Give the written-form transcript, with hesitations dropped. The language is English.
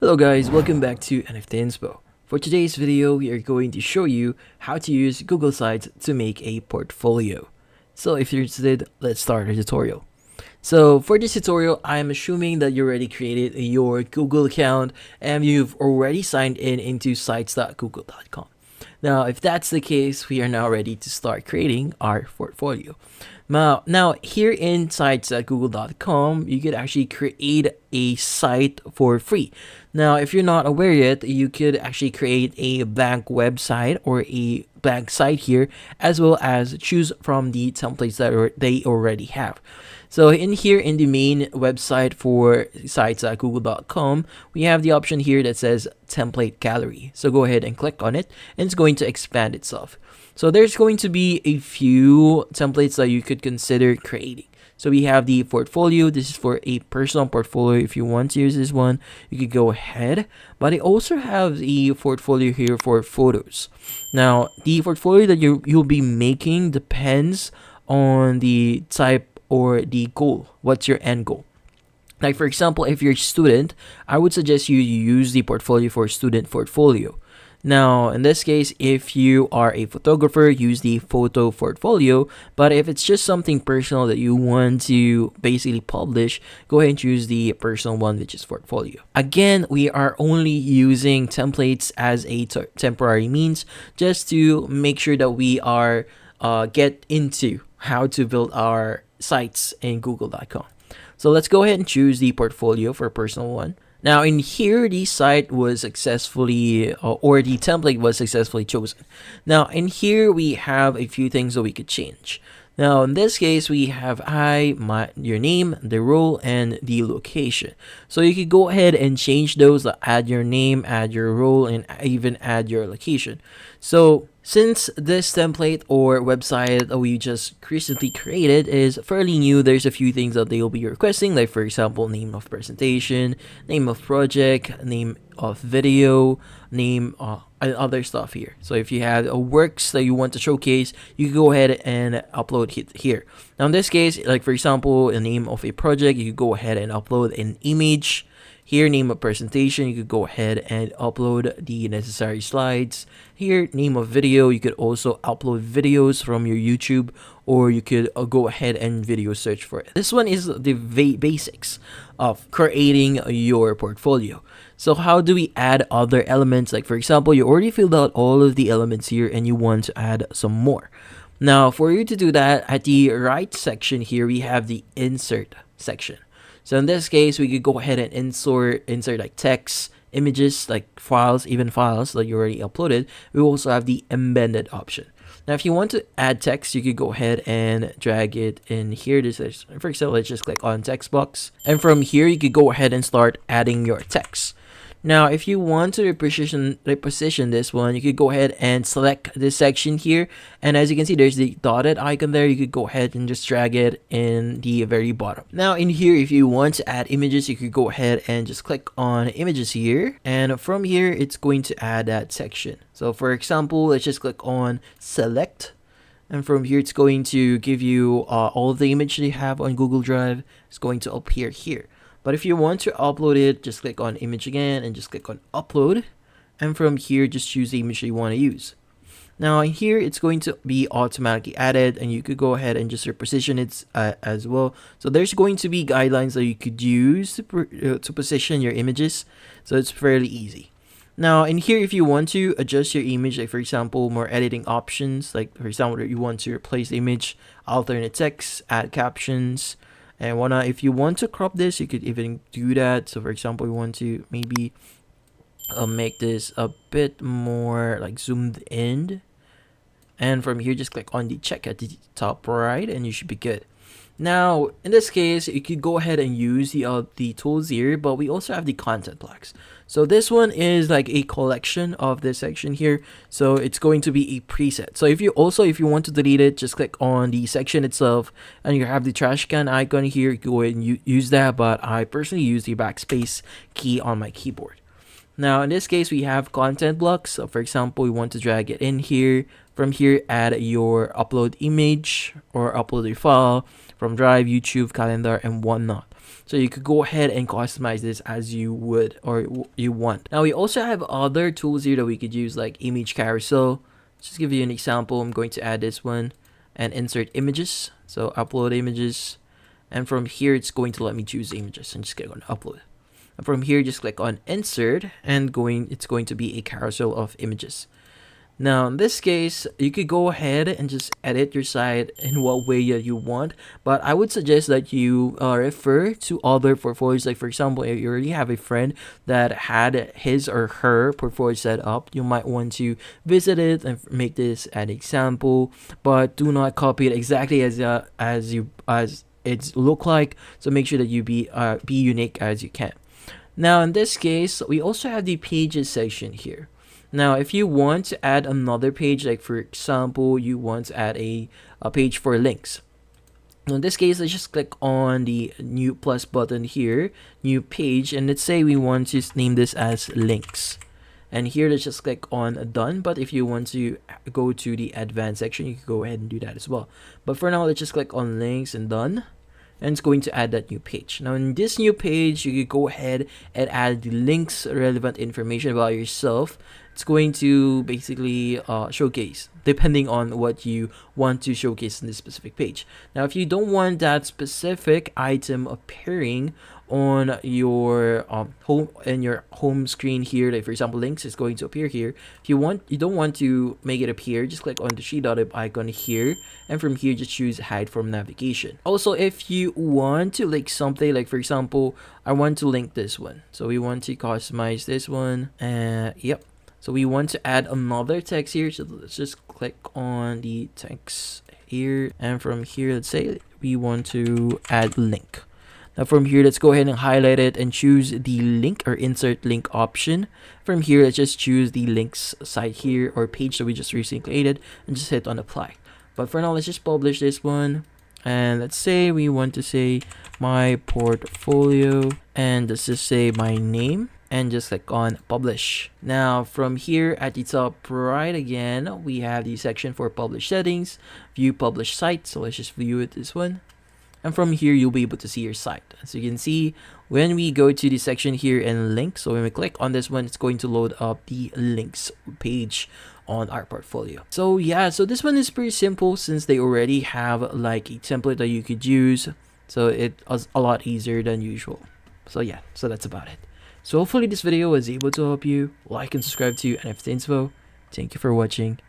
Hello guys, welcome back to NFT Inspo. For today's video, we are going to show you how to use Google Sites to make a portfolio. So if you're interested, let's start the tutorial. So for this tutorial, I'm assuming that you already created your Google account and you've already signed in into sites.google.com. Now, if that's the case, we are now ready to start creating our portfolio. Now here in sites.google.com, you could actually create a site for free. Now, if you're not aware yet, you could actually create a blank website or a blank site here, as well as choose from the templates that they already have. So in here in the main website for sites.google.com, we have the option here that says template gallery. So go ahead and click on it and it's going to expand itself. So there's going to be a few templates that you could consider creating. So we have the portfolio. This is for a personal portfolio. If you want to use this one, you could go ahead. But I also have the portfolio here for photos. Now, the portfolio that you'll be making depends on the type or the goal. What's your end goal? Like for example, if you're a student, I would suggest you use the portfolio for student portfolio. Now, in this case, if you are a photographer, use the photo portfolio. But if it's just something personal that you want to basically publish, go ahead and choose the personal one, which is portfolio. Again, we are only using templates as a temporary means just to make sure that we are get into how to build our sites in google.com. So let's go ahead and choose the portfolio for personal one. Now in here, the site was successfully, or the template was successfully chosen. Now in here, we have a few things that we could change. Now in this case, we have your name, the role, and the location. So you could go ahead and change those, add your name, add your role, and even add your location. So since this template or website that we just recently created is fairly new, there's a few things that they will be requesting, like for example, name of presentation, name of project, name of video, name and other stuff here. So if you have works that you want to showcase, you can go ahead and upload it here. Now in this case, like for example, the name of a project, you could go ahead and upload an image. Here, name of presentation, you could go ahead and upload the necessary slides. Here, name of video, you could also upload videos from your YouTube, or you could go ahead and video search for it. This one is the basics of creating your portfolio. So how do we add other elements? Like for example, you already filled out all of the elements here and you want to add some more. Now, for you to do that, at the right section here, we have the insert section. So in this case, we could go ahead and insert like text, images, like files, even files that you already uploaded. We also have the embedded option. Now, if you want to add text, you could go ahead and drag it in here. This is, for example, let's just click on text box. And from here, you could go ahead and start adding your text. Now, if you want to reposition this one, you could go ahead and select this section here. And as you can see, there's the dotted icon there. You could go ahead and just drag it in the very bottom. Now, in here, if you want to add images, you could go ahead and just click on images here. And from here, it's going to add that section. So for example, let's just click on select. And from here, it's going to give you all of the images you have on Google Drive. It's going to appear here. But if you want to upload it, just click on image again and just click on upload. And from here, just choose the image you want to use. Now here, it's going to be automatically added and you could go ahead and just reposition it as well. So there's going to be guidelines that you could use to position your images. So it's fairly easy. Now in here, if you want to adjust your image, like for example, more editing options, like for example, you want to replace the image, alternate text, add captions, and whatnot. If you want to crop this, you could even do that. So for example, you want to maybe make this a bit more like zoomed in. And from here, just click on the check at the top right and you should be good. Now, in this case, you could go ahead and use the tools here, but we also have the content blocks. So this one is like a collection of this section here. So it's going to be a preset. So if you want to delete it, just click on the section itself and you have the trash can icon here. You can go ahead and use that, but I personally use the backspace key on my keyboard. Now, in this case, we have content blocks. So for example, we want to drag it in here. From here, add your upload image or upload your file from Drive, YouTube, Calendar, and whatnot. So you could go ahead and customize this as you would or you want. Now we also have other tools here that we could use, like image carousel. Just give you an example. I'm going to add this one and insert images. So upload images, and from here it's going to let me choose images and just click on upload. And from here just click on insert, and it's going to be a carousel of images. Now in this case, you could go ahead and just edit your site in what way that you want, but I would suggest that you refer to other portfolios. Like for example, if you already have a friend that had his or her portfolio set up, you might want to visit it and make this an example, but do not copy it exactly as it's look like. So make sure that you be unique as you can. Now in this case, we also have the pages section here. Now if you want to add another page, like for example you want to add a page for links, in this case let's just click on the new plus button here, new page, and let's say we want to name this as links, and here let's just click on done. But if you want to go to the advanced section, you can go ahead and do that as well, but for now let's just click on links and done, and it's going to add that new page. Now in this new page, you can go ahead and add the links, relevant information about yourself. It's going to basically showcase depending on what you want to showcase in this specific page. Now if you don't want that specific item appearing on your home screen here, like for example links is going to appear here, if you don't want to make it appear, just click on the three dotted icon here, and from here just choose hide from navigation. Also, if you want to link something, like for example I want to link this one, so we want to customize this one, yep, so we want to add another text here, so let's just click on the text here, and from here let's say we want to add link. Now from here, let's go ahead and highlight it and choose the link or insert link option. From here, let's just choose the links site here or page that we just recently created and just hit on apply. But for now, let's just publish this one. And let's say we want to say my portfolio, and let's just say my name, and just click on publish. Now from here at the top right again, we have the section for publish settings, view publish site. So let's just view it, this one. And from here, you'll be able to see your site. As you can see, when we go to the section here and links, so when we click on this one, it's going to load up the links page on our portfolio. So yeah, so this one is pretty simple since they already have like a template that you could use. So it was a lot easier than usual. So yeah, so that's about it. So hopefully this video was able to help you. Like and subscribe to NFT Inspo. Thank you for watching.